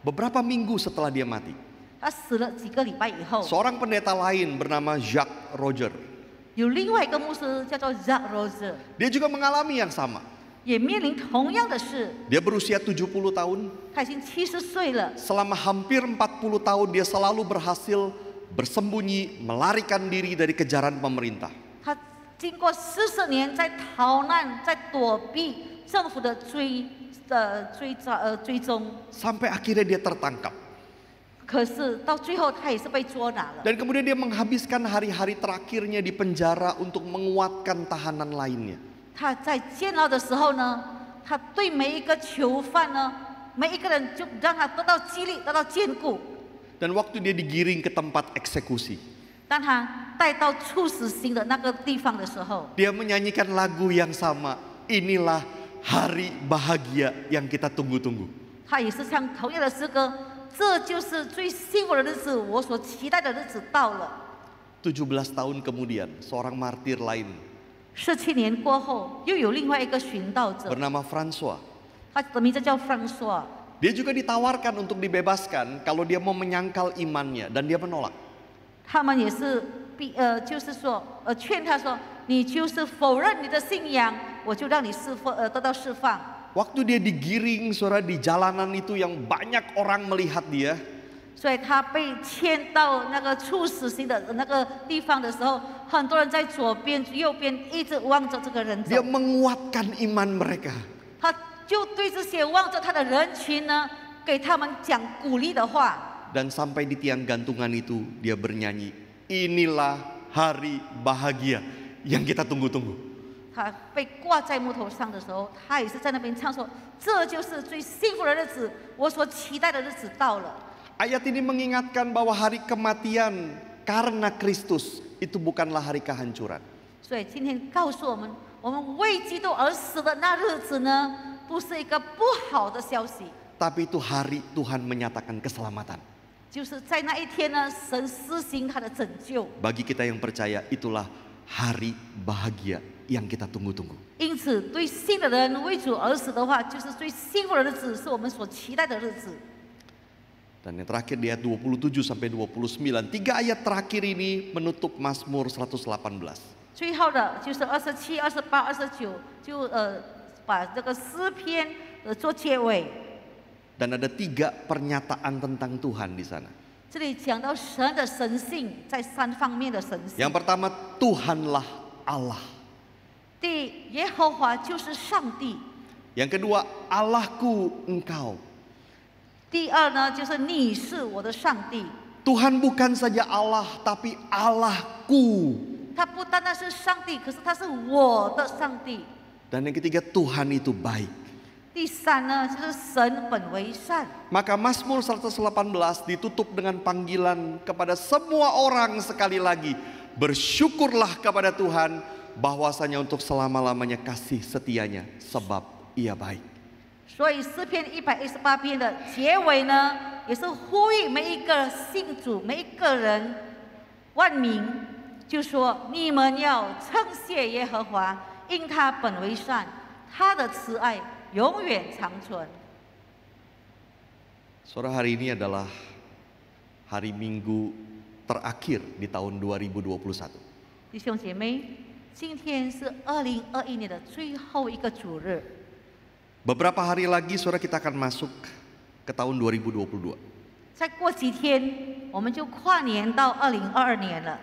Beberapa minggu setelah dia mati, 他死了几个礼拜以后， seorang pendeta lain bernama Jacques Roger, 有另外一个牧师叫做 Jacques Roger， dia juga mengalami yang sama. 也面临同样的事。 Dia berusia 70 tahun. 他已经70岁了， Selama hampir 40 tahun dia selalu berhasil bersembunyi, melarikan diri dari kejaran pemerintah. 他经过40年在逃难，在躲避政府的追踪， Sampai akhirnya dia tertangkap. 可是到最后他也是被捉拿了。 Dan kemudian dia menghabiskan hari-hari terakhirnya di penjara untuk menguatkan tahanan lainnya. 他在监牢的时候呢，他对每一个囚犯呢，每一个人就让他得到激励，得到坚固。 Dan waktu dia digiring ke tempat eksekusi, 当他带到处死刑的那个地方的时候， dia menyanyikan lagu yang sama. Inilah hari bahagia yang kita tunggu-tunggu. 他也是唱同样的诗歌，这就是最幸福的日子，我所期待的日子到了。 17 tahun kemudian, seorang martir lain 17年过后，又有另外一个寻道者， bernama François. 他的名字叫 François。 Dia juga ditawarkan untuk dibebaskan kalau dia mau menyangkal imannya, dan dia menolak. 他们也是就是说劝他说，你就是否认你的信仰，我就让你得到释放。 Waktu dia digiring saudara di jalanan itu yang banyak orang melihat dia, 所以他被牵到那个处死刑的那个地方的时候，很多人在左边、右边一直望着这个人走 dia。menguatkan iman mereka. 他就对这些望着他的人群呢，给他们讲鼓励的话。 Dan sampai di tiang gantungan itu dia bernyanyi, inilah hari bahagia yang kita tunggu-tunggu. 他被挂在木头上的时候，他也是在那边唱说：“这就是最幸福的日子，我所期待的日子到了。” Ayat ini mengingatkan bahwa hari kematian karena Kristus itu bukanlah hari kehancuran. 所以今天告诉我们，我们为基督而死的那日子呢，不是一个不好的消息， Tapi itu hari Tuhan menyatakan keselamatan. 就是在那一天呢，神施行他的拯救。 Bagi kita yang percaya, itulah hari bahagia yang kita tunggu-tunggu. 因此，对信的人为主而死的话，就是最幸福的日子，是我们所期待的日子。 Dan yang terakhir di ayat 27 sampai 29, 3 ayat terakhir ini menutup Mazmur 118. 最后的就是27、28、29，就把这个诗篇做结尾。 Dan ada 3 pernyataan tentang Tuhan di sana. 这里讲到神的神性，在3方面的神性。 Yang pertama, Tuhanlah Allah. 第一，耶和华就是上帝。 Yang kedua, Allahku engkau. 第二呢，就是你是我的上帝。 Tuhan bukan saja Allah, tapi Allahku. 他不单单是上帝，可是他是我的上帝。 Dan yang ketiga, Tuhan itu baik. 第三呢，就是神本为善。 Maka Mazmur 118 ditutup dengan panggilan kepada semua orang sekali lagi. Bersyukurlah kepada Tuhan bahwasanya untuk selama-lamanya kasih setianya sebab ia baik. 所以诗篇118篇的结尾呢，也是呼吁每一个信主、每一个人万民，就说你们要称谢耶和华，因他本为善，他的慈爱永远长存。 Saudara, hari ini adalah hari Minggu terakhir di tahun 2021. 弟兄姐妹，今天是2021年的最后一个主日。 Beberapa hari lagi saudara kita akan masuk ke tahun 2022. 再过几天，我们就跨年到2022年了。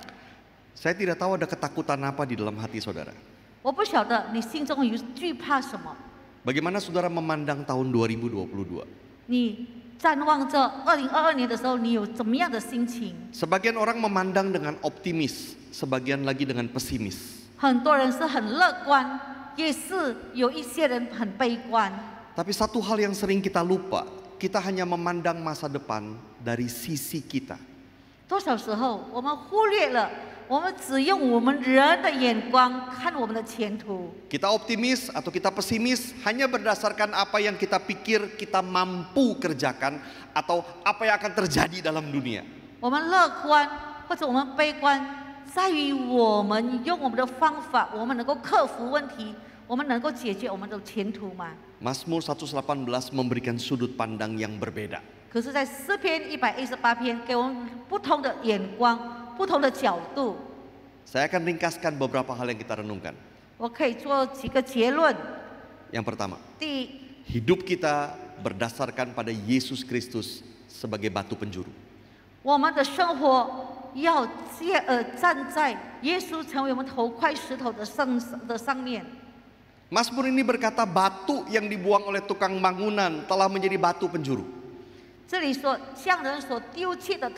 Saya tidak tahu ada ketakutan apa di dalam hati saudara. 我不晓得你心中有惧怕什么。 Bagaimana saudara memandang tahun 2022? 你展望着2022年的时候，你有怎么样的心情？ Sebagian orang memandang dengan optimis, sebagian lagi dengan pesimis. 很多人是很乐观，也是有一些人很悲观。 Tapi satu hal yang sering kita lupa, kita hanya memandang masa depan dari sisi kita. 多少时候我们忽略了，我们只用我们人的眼光看我们的前途。 Kita optimis atau kita pesimis hanya berdasarkan apa yang kita pikir kita mampu kerjakan atau apa yang akan terjadi dalam dunia. 我们乐观或者我们悲观，在于我们用我们的方法，我们能够克服问题，我们能够解决我们的前途吗？ Mazmur 118 memberikan sudut pandang yang berbeda. 可是，在诗篇118篇给我们不同的眼光、不同的角度。 Saya akan ringkaskan beberapa hal yang kita renungkan. 我可以做几个结论。 Yang pertama, 第一， hidup kita berdasarkan pada Yesus Kristus sebagai batu penjuru. 我们的生活要站在耶稣成为我们头块石头的上面。 Mazmur ini berkata batu yang dibuang oleh tukang bangunan telah menjadi batu penjuru. 这里说，匠人所丢弃的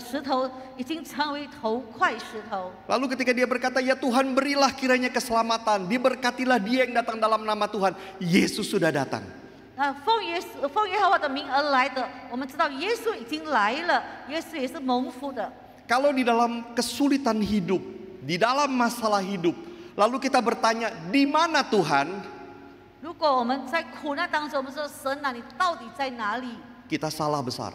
石头，已经成为头块石头。 Lalu ketika dia berkata, ya Tuhan berilah kiranya keselamatan, diberkatilah dia yang datang dalam nama Tuhan. Yesus sudah datang. 那奉耶和华的名而来的，我们知道耶稣已经来了，耶稣也是蒙福的。 Kalau di dalam kesulitan hidup, di dalam masalah hidup, lalu kita bertanya, di mana Tuhan? 如果我们在苦难当中，我们说神啊，你到底在哪里？ Kita salah besar.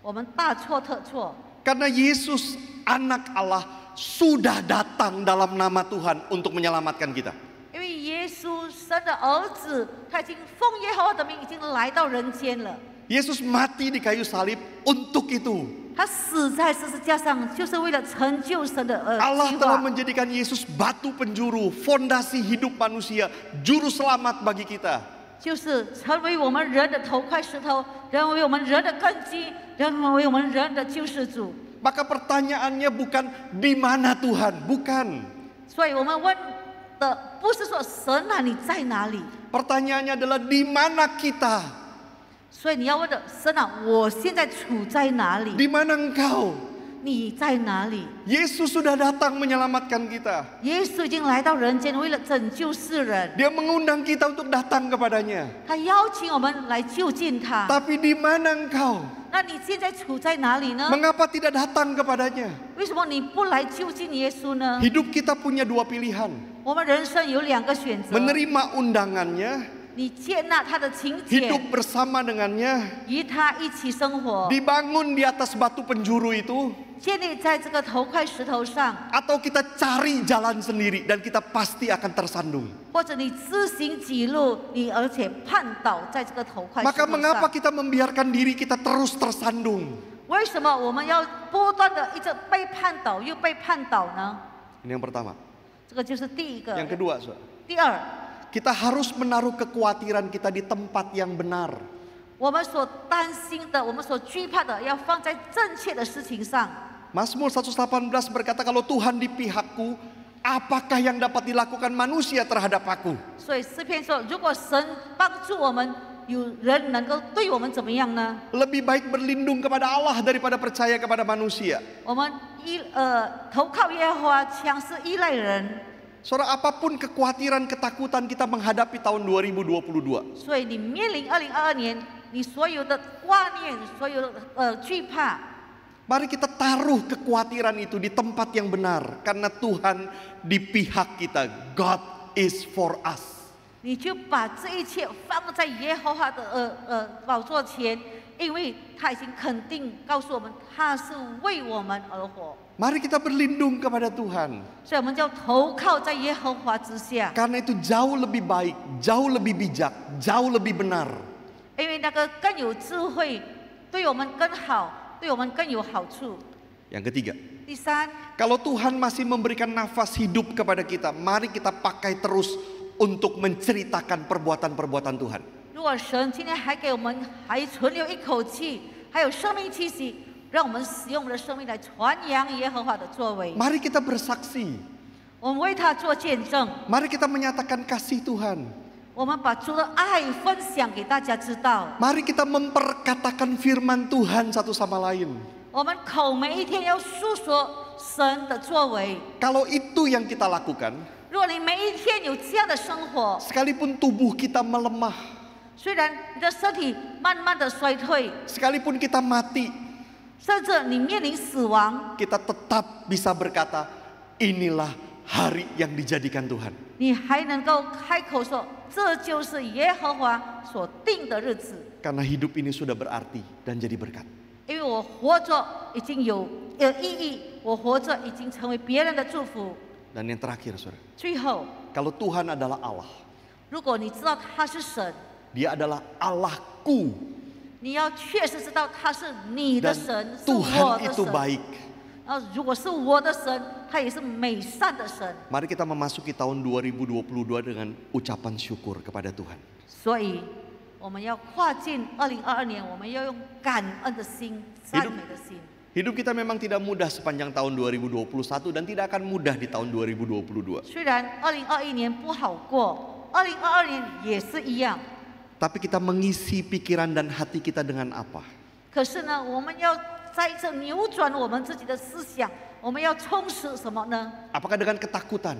我们大错特错。 Karena Yesus anak Allah sudah datang dalam nama Tuhan untuk menyelamatkan kita. 因为耶稣神的儿子，他已经奉耶和华的名，已经来到人间了。 Yesus mati di kayu salib untuk itu. 他死在十字架上，就是为了成就神的Allah 计 telah 划。 menjadikan Yesus batu penjuru, fondasi hidup manusia, juru selamat bagi kita. 就是成为我们人的头块石头，成为我们人的根基，成为我们人的救世主。 Maka pertanyaannya bukan di mana Tuhan, bukan. 所以我们问的不是说神啊你在哪里， Pertanyaannya adalah di mana kita? 所以你要问的神啊，我现在处在哪里？ Di mana engkau? 你在哪里？ Yesus sudah datang menyelamatkan kita. 耶稣已经来到人间，为了拯救世人。 Dia mengundang kita untuk datang kepadanya. 他邀请我们来就近他。 Tapi di mana engkau? 那你现在处在哪里呢？ Mengapa tidak datang kepadanya? 为什么你不来就近耶稣呢？ Hidup kita punya dua pilihan. 我们人生有两个选择： Menerima undangannya, 你接纳他的请柬， hidup bersama dengannya, 与他一起生活， dibangun di atas batu penjuru itu, 建立在这个头块石头上， atau kita cari jalan sendiri dan kita pasti akan tersandung. 或者你自行己路，你而且绊倒在这个头块石 Maka 头 mengapa 上。 kita membiarkan diri kita terus tersandung? 为什么我们要不断的一直被绊倒又被绊倒呢？ Ini yang pertama. 这个就是第一个。 Yang kedua, Saudara, 第二， kita harus menaruh kekhawatiran kita di tempat yang benar. 我们所担心的，我们所惧怕的，要放在正确的事情上。 Mazmur 118 berkata, kalau Tuhan di pihakku, apakah yang dapat dilakukan manusia terhadap aku? 所以诗篇说，如果神帮助我们，有人能够对我们怎么样呢？ Lebih baik berlindung kepada Allah daripada percaya kepada manusia. 我们投靠耶和华，强势依赖人。 Saudara, apapun kekhawatiran, ketakutan kita menghadapi tahun 2022. 所以你面临2022年，你所有的挂念，所有的惧怕， Mari kita taruh kekhawatiran itu di tempat yang benar. Karena Tuhan di pihak kita. God is for us. 你就把这一切放在耶和华的宝座前，因为他已经肯定告诉我们，他是为我们而活。 Mari kita berlindung kepada Tuhan. 所以我们就要投靠在耶和华之下， Karena itu jauh lebih baik, jauh lebih bijak, jauh lebih benar. 因为那个更有智慧，对我们更好，对我们更有好处。 Yang ketiga, 第三， kalau Tuhan masih memberikan nafas hidup kepada kita, mari kita pakai terus untuk menceritakan perbuatan-perbuatan Tuhan. 如果神今天还给我们还存留一口气，还有生命气息，让我们使用我们的生命来传扬耶和华的作为。 Mari kita bersaksi. 我们为他做见证， Mari kita menyatakan kasih Tuhan. 我们把主的爱分享给大家知道。 Mari kita memperkatakan firman Tuhan satu sama lain. 我们口每一天要诉说神的作为。 Kalau itu yang kita lakukan, 如果你每一天有这样的生活， sekalipun tubuh kita melemah, 虽然你的身体慢慢的衰退， sekalipun kita mati, 甚至你面临死亡， kita tetap bisa berkata, inilah hari yang dijadikan Tuhan. 你还能够开口说，这就是耶和华所定的日子。 Karena hidup ini sudah berarti dan jadi berkat. 因为我活着已经有意义，我活着已经成为别人的祝福。 Dan yang terakhir, saudara, 最后， kalau Tuhan adalah Allah, 如果你知道他是神， Dia adalah Allahku, 你要确实知道他是你的 dan 神，是我 Tuhan 的 itu 神。 baik. 然后，如果是我的神，他也是美善的神。 Mari kita memasuki tahun 2022 dengan ucapan syukur kepada Tuhan. 所以，我们要跨进2022年，我们要用感恩的心、赞美的心。 Hidup kita memang tidak mudah sepanjang tahun 2021 dan tidak akan mudah di tahun 2022. 虽然2021年不好过，2022年也是一样。 Tapi kita mengisi pikiran dan hati kita dengan apa? 可是呢，我们要再一次扭转我们自己的思想，我们要充实什么呢？ Apakah dengan ketakutan,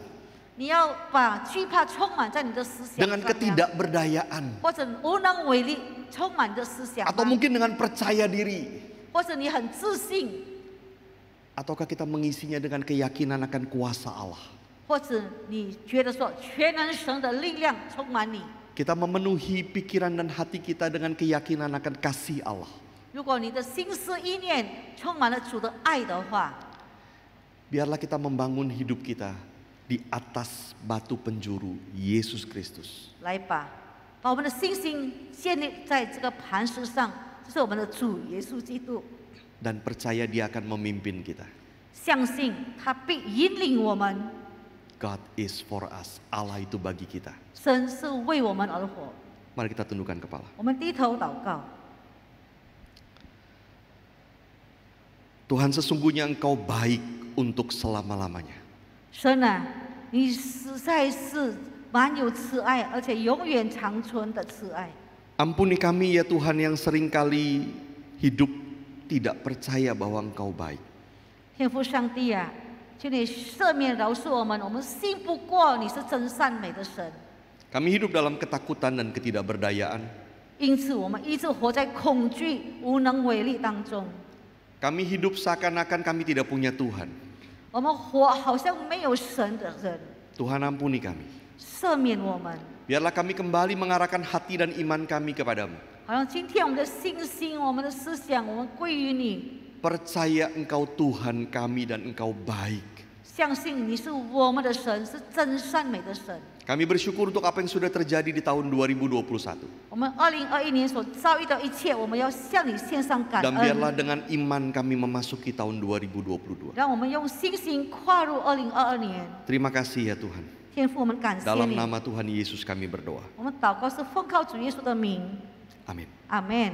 你要把惧怕充满在你的思想 dengan 上面， ketidakberdayaan, 或者无能为力充满你的思想吗， atau mungkin dengan percaya diri? 或者你很自信， Ataukah kita mengisinya dengan keyakinan akan kuasa Allah? 或者你觉得说全能神的力量充满你。 Kita memenuhi pikiran dan hati kita dengan keyakinan akan kasih Allah. 如果你的心思意念充满了主的爱的话， Biarlah kita membangun hidup kita di atas batu penjuru Yesus Kristus. 来吧，把我们的信心建立在这个磐石上，就是我们的主耶稣基督。 Dan percaya Dia akan memimpin kita. 相信他必引领我们， God is for us. Allah itu bagi kita. 神是为我们而活。 Mari kita tundukkan kepala. 我们低头祷告， Tuhan, sesungguhnya Engkau baik untuk selama-lamanya. 神啊，你实在是满有慈爱，而且永远长存的慈爱。 Ampuni kami ya Tuhan yang seringkali hidup tidak percaya bahwa Engkau baik. 天父上帝啊，求你赦免饶恕我们，我们信不过你是真善美的神， Kami hidup dalam ketakutan dan ketidakberdayaan. 因此我们一直活在恐惧、无能为力当中。 Kami hidup seakan-akan kami tidak punya Tuhan. 我们活好像没有神的人， Tuhan ampuni kami. 赦免我们。 Biarlah kami kembali mengarahkan hati dan iman kami kepadamu. 好像今天我们的信心、我们的思想，我们归于你， Percaya Engkau Tuhan kami dan Engkau baik. 相信你是我们的神，是真善美的神。 Kami bersyukur untuk apa yang sudah terjadi di tahun 2021. 我们2021年所遭遇的一切，我们要向你献上感 Dan 恩。 biarlah dengan iman kami memasuki tahun 2022. 让我们用信心跨入2022年。 Terima kasih ya Tuhan. 天父，我们感谢 Dalam 你。 nama Tuhan Yesus kami berdoa. 我们祷告是奉靠主耶稣的名， Amin. 阿门。